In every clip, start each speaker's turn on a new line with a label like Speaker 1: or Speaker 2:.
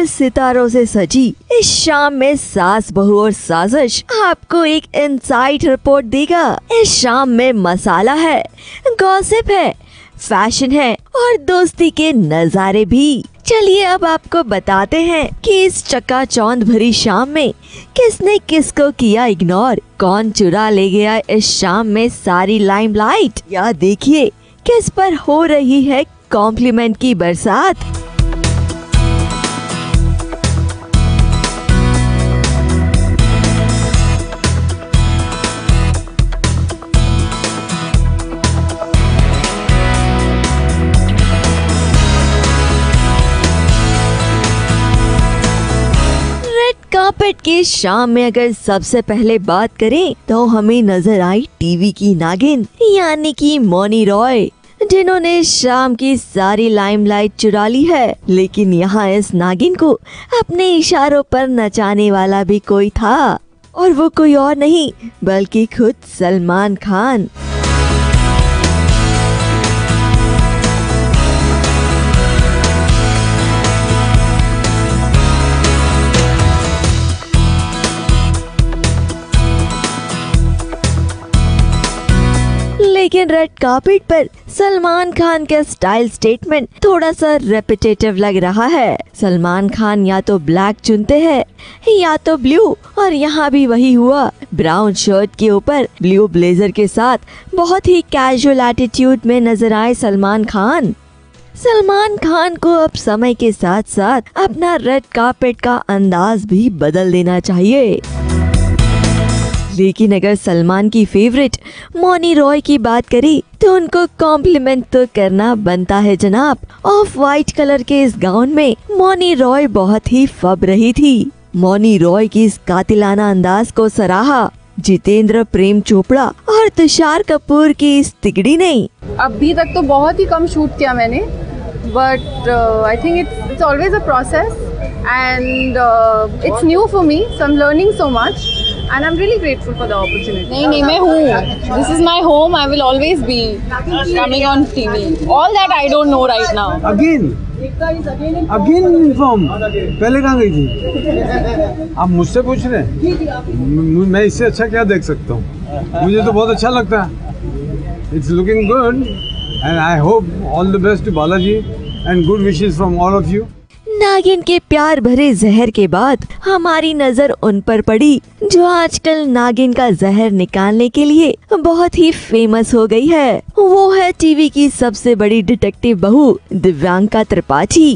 Speaker 1: और सितारों से सजी इस शाम में सास बहू और साजिश आपको एक इनसाइड रिपोर्ट देगा। इस शाम में मसाला है, गॉसिप है, फैशन है और दोस्ती के नजारे भी। चलिए अब आपको बताते हैं कि इस चकाचौंध भरी शाम में किसने किसको किया इग्नोर, कौन चुरा ले गया इस शाम में सारी लाइमलाइट, या देखिए किस पर हो रही है कॉम्प्लीमेंट की बरसात। कार्पेट की शाम में अगर सबसे पहले बात करें तो हमें नजर आई टीवी की नागिन यानी कि मौनी रॉय, जिन्होंने शाम की सारी लाइमलाइट चुरा ली है। लेकिन यहाँ इस नागिन को अपने इशारों पर नचाने वाला भी कोई था, और वो कोई और नहीं बल्कि खुद सलमान खान। लेकिन रेड कार्पेट पर सलमान खान का स्टाइल स्टेटमेंट थोड़ा सा रेपिटेटिव लग रहा है। सलमान खान या तो ब्लैक चुनते हैं या तो ब्लू, और यहाँ भी वही हुआ। ब्राउन शर्ट के ऊपर ब्लू ब्लेजर के साथ बहुत ही कैजुअल एटीट्यूड में नजर आए सलमान खान। सलमान खान को अब समय के साथ साथ अपना रेड कार्पेट का अंदाज भी बदल देना चाहिए। लेकिन अगर सलमान की फेवरेट मौनी रॉय की बात करें तो उनको कॉम्प्लीमेंट तो करना बनता है जनाब। ऑफ वाइट कलर के इस गाउन में मौनी रॉय बहुत ही फब रही थी। मौनी रॉय की इस कातिलाना अंदाज को सराहा जितेंद्र प्रेम चोपड़ा और तुषार कपूर की इस तिगड़ी ने।
Speaker 2: अभी तक तो बहुत ही कम शूट किया मैंने, but I think it's always a process and it's new for me, so I am learning so much and I'm really grateful for the opportunity.
Speaker 3: नहीं मैं हूँ, this is my home, I will always be coming on TV. All that I don't know right now.
Speaker 4: Again inform. पहले कहाँ गई थी? आप मुझसे पूछ रहे हैं? मैं इससे अच्छा क्या देख सकता हूँ? मुझे तो बहुत अच्छा लगता है. It's looking good and I hope all the best to Balaji and good wishes from all of you.
Speaker 1: नागिन के प्यार भरे जहर के बाद हमारी नजर उन पर पड़ी जो आजकल नागिन का जहर निकालने के लिए बहुत ही फेमस हो गई है। वो है टीवी की सबसे बड़ी डिटेक्टिव बहू दिव्यांका त्रिपाठी,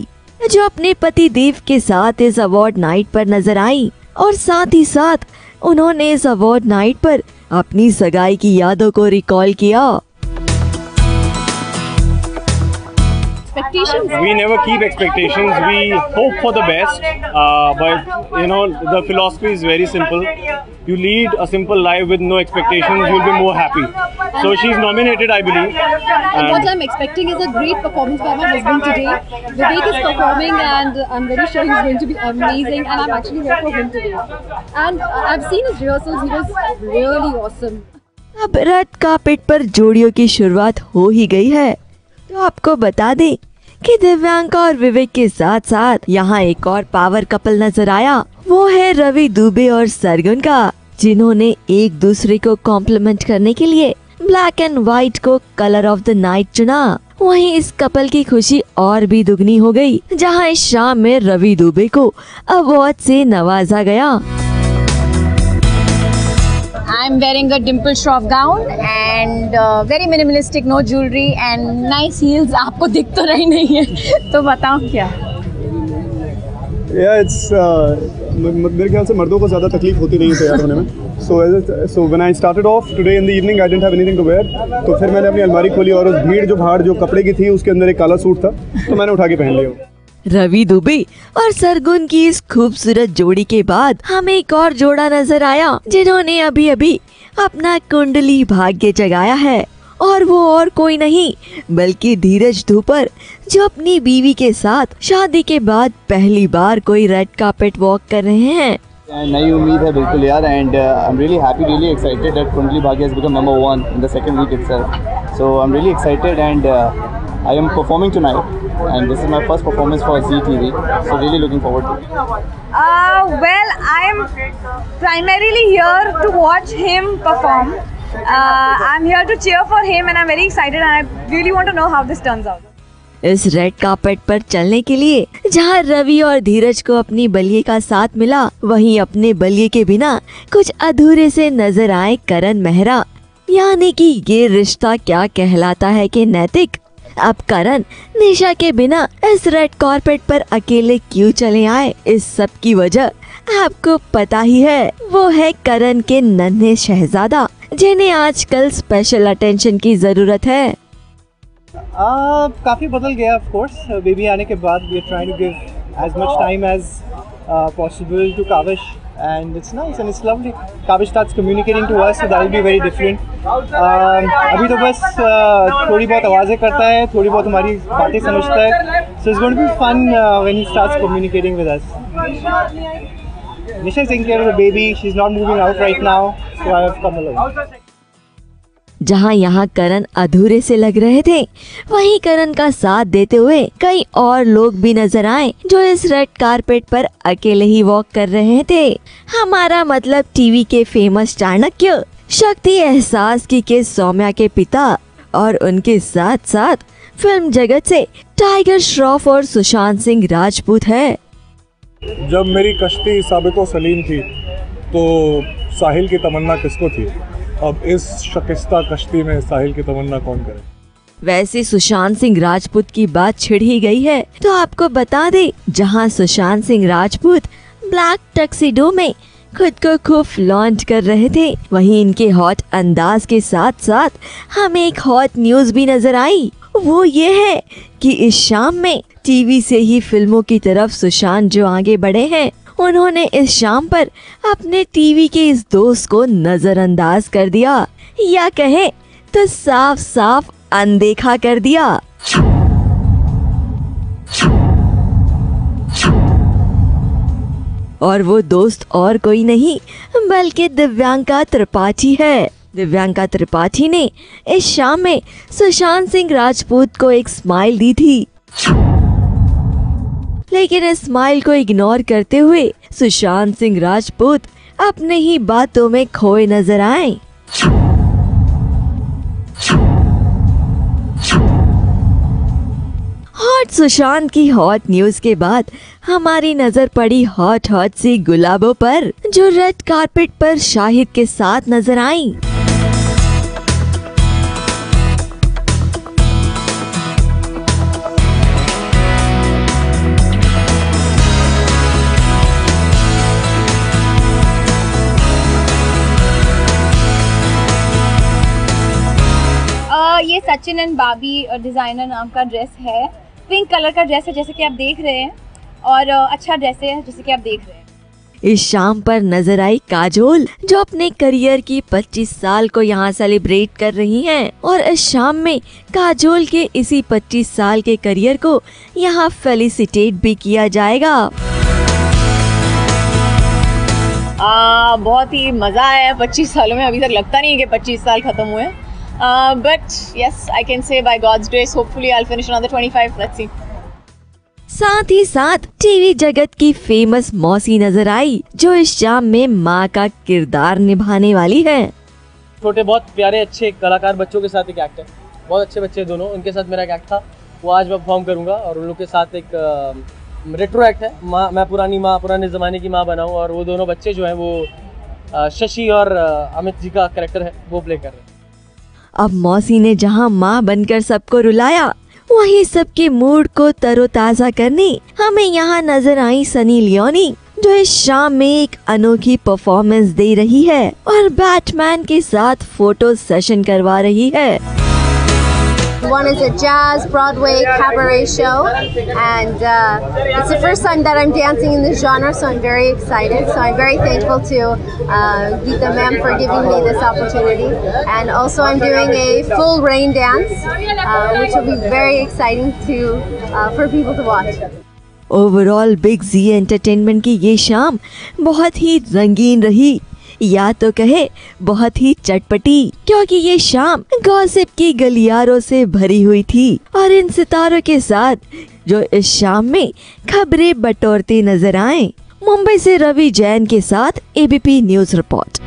Speaker 1: जो अपने पति देव के साथ इस अवार्ड नाइट पर नजर आई, और साथ ही साथ उन्होंने इस अवार्ड नाइट पर अपनी सगाई की यादों को रिकॉल किया।
Speaker 5: We never keep expectations. We hope for the best, but you know the philosophy is very simple. You lead a simple life with no expectations, you'll be more happy. So she's nominated, I believe.
Speaker 3: And what I'm expecting is a great performance by my husband today. Vivek is performing, and I'm very sure he's going to be amazing. And I'm actually here for him today. And I've seen his rehearsals; he was really awesome.
Speaker 1: अब red carpet पर जोड़ियों की शुरुआत हो ही गई है, तो आपको बता दें कि दिव्यांका और विवेक के साथ साथ यहाँ एक और पावर कपल नजर आया। वो है रवि दुबे और सरगुन का, जिन्होंने एक दूसरे को कॉम्प्लीमेंट करने के लिए ब्लैक एंड व्हाइट को कलर ऑफ द नाइट चुना। वहीं इस कपल की खुशी और भी दुगनी हो गई, जहाँ इस शाम में रवि दुबे को अवार्ड से नवाजा गया।
Speaker 3: I'm wearing a dimple shroff gown and very minimalistic, no jewelry and nice heels. आपको दिख तो रही नहीं है, तो बताओ क्या?
Speaker 6: Yeah, it's मेरे ख्याल से मर्दों को ज़्यादा तकलीफ होती नहीं है तैयार होने में। So when I started off today in the evening, I didn't have anything to wear. तो फिर मैंने अपनी अलमारी खोली और उस भीड़ जो बाहर जो कपड़े की थी उसके अंदर एक काला सूट था, तो मैंने उठा के पहन लिया।
Speaker 1: रवि दुबे और सरगुन की इस खूबसूरत जोड़ी के बाद हमें एक और जोड़ा नजर आया, जिन्होंने अभी अभी अपना कुंडली भाग्य जगाया है, और वो और कोई नहीं बल्कि धीरज धूपर, जो अपनी बीवी के साथ शादी के बाद पहली बार कोई रेड कार्पेट वॉक कर रहे हैं।
Speaker 7: नई उम्मीद है बिल्कुल यार, and I am really happy, really excited that Kundali Bhagya has become number 1 in the second week itself, so I am really excited and I am performing tonight and this is my first performance for Zee TV, so really looking forward to it.
Speaker 8: Well, I am primarily here to watch him perform. I'm here to cheer for him and I'm very excited and I really want to know how this turns out.
Speaker 1: इस red carpet पर चलने के लिए जहां रवि और धीरज को अपनी बलिए का साथ मिला, वहीं अपने बलिए के बिना कुछ अधूरे से नजर आए करण मेहरा। यानी कि ये रिश्ता क्या कहलाता है कि नैतिक। अब करण निशा के बिना इस रेड कार्पेट पर अकेले क्यों चले आए, इस सब की वजह आपको पता ही है, वो है करण के नन्हे शहजादा, जिन्हें आजकल स्पेशल अटेंशन की जरूरत है।
Speaker 9: काफ़ी बदल गया ऑफ कोर्स बेबी आने के बाद। We are trying to give as much time as possible to Kavish and it's nice and it's lovely. Kavish starts communicating to us, so that will be very different. अभी तो बस थोड़ी बहुत आवाज़ें करता है, थोड़ी बहुत हमारी बातें समझता है, so it's going to be fun when he starts communicating with us. Nisha is taking care of the baby, she's not moving out right now, so I have come along.
Speaker 1: जहाँ यहाँ करण अधूरे से लग रहे थे, वहीं करण का साथ देते हुए कई और लोग भी नजर आए जो इस रेड कारपेट पर अकेले ही वॉक कर रहे थे। हमारा मतलब टीवी के फेमस चाणक्य, शक्ति एहसास की सौम्या के पिता और उनके साथ साथ फिल्म जगत से टाइगर श्रॉफ और सुशांत सिंह राजपूत है।
Speaker 10: जब मेरी कश्ती साबिको सलीम थी तो साहिल की तमन्ना किसको थी, अब इस शकिस्ता कश्ती में साहिल की तमन्ना कौन करे।
Speaker 1: वैसे सुशांत सिंह राजपूत की बात छिड़ ही गई है तो आपको बता दे, जहां सुशांत सिंह राजपूत ब्लैक टक्सीडो में खुद को खूब लॉन्च कर रहे थे, वहीं इनके हॉट अंदाज के साथ साथ हमें एक हॉट न्यूज भी नजर आई। वो ये है कि इस शाम में टीवी से ही फिल्मों की तरफ सुशांत जो आगे बढ़े हैं, उन्होंने इस शाम पर अपने टीवी के इस दोस्त को नजरअंदाज कर दिया, या कहे तो साफ साफ अनदेखा कर दिया। और वो दोस्त और कोई नहीं बल्कि दिव्यांका त्रिपाठी है। दिव्यांका त्रिपाठी ने इस शाम में सुशांत सिंह राजपूत को एक स्माइल दी थी, लेकिन इस स्माइल को इग्नोर करते हुए सुशांत सिंह राजपूत अपने ही बातों में खोए नजर आए। हॉट सुशांत की हॉट न्यूज के बाद हमारी नजर पड़ी हॉट सी गुलाबों पर, जो रेड कार्पेट पर शाहिद के साथ नजर आई।
Speaker 8: ये सचिन एंड बाबी डिजाइनर नाम का ड्रेस है, पिंक कलर का ड्रेस है जैसे कि आप देख रहे हैं, और अच्छा ड्रेस है जैसे कि आप देख रहे हैं।
Speaker 1: इस शाम पर नजर आई काजोल, जो अपने करियर की 25 साल को यहाँ सेलिब्रेट कर रही हैं, और इस शाम में काजोल के इसी 25 साल के करियर को यहाँ फेलिसिटेट भी किया जाएगा।
Speaker 11: बहुत ही मजा आया 25 सालों में, अभी तक लगता नहीं है कि 25 साल खत्म हुए। But yes, I can say by God's grace, hopefully I'll finish another 25. Let's see.
Speaker 1: साथ ही साथ टीवी जगत की फेमस मौसी नजर आई, जो इस शाम में माँ का किरदार निभाने वाली है।
Speaker 12: छोटे बहुत प्यारे अच्छे कलाकार बच्चों के साथ एक एक्ट है, बहुत अच्छे बच्चे दोनों, उनके साथ मेरा एक एक्ट था, वो आज मैं परफॉर्म करूंगा, और उन लोग के साथ एक रेट्रो एक्ट है, मैं पुराने ज़माने की माँ बनाऊँ, और वो दोनों बच्चे जो हैं वो शशि और अमित जी का कैरेक्टर है, वो प्ले कर रहे हैं।
Speaker 1: अब मौसी ने जहां माँ बनकर सबको रुलाया, वहीं सबके मूड को तरोताजा करने हमें यहाँ नजर आई सनी लियोनी, जो इस शाम में एक अनोखी परफॉर्मेंस दे रही है और बैटमैन के साथ फोटो सेशन करवा रही है।
Speaker 13: One is a jazz Broadway cabaret show, and it's the first time that I'm dancing in this genre, so I'm very excited. So I'm very thankful to Geeta ma'am for giving me this opportunity, and also I'm doing a full rain dance, which will be very exciting for people to watch.
Speaker 1: Overall big Zee entertainment की ये शाम बहुत ही रंगीन रही। या तो कहे बहुत ही चटपटी, क्योंकि ये शाम गॉसिप की गलियारों से भरी हुई थी और इन सितारों के साथ जो इस शाम में खबरें बटोरते नजर आए। मुंबई से रवि जैन के साथ एबीपी न्यूज रिपोर्ट।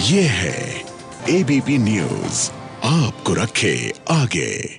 Speaker 14: ये है एबीपी न्यूज, आपको रखे आगे।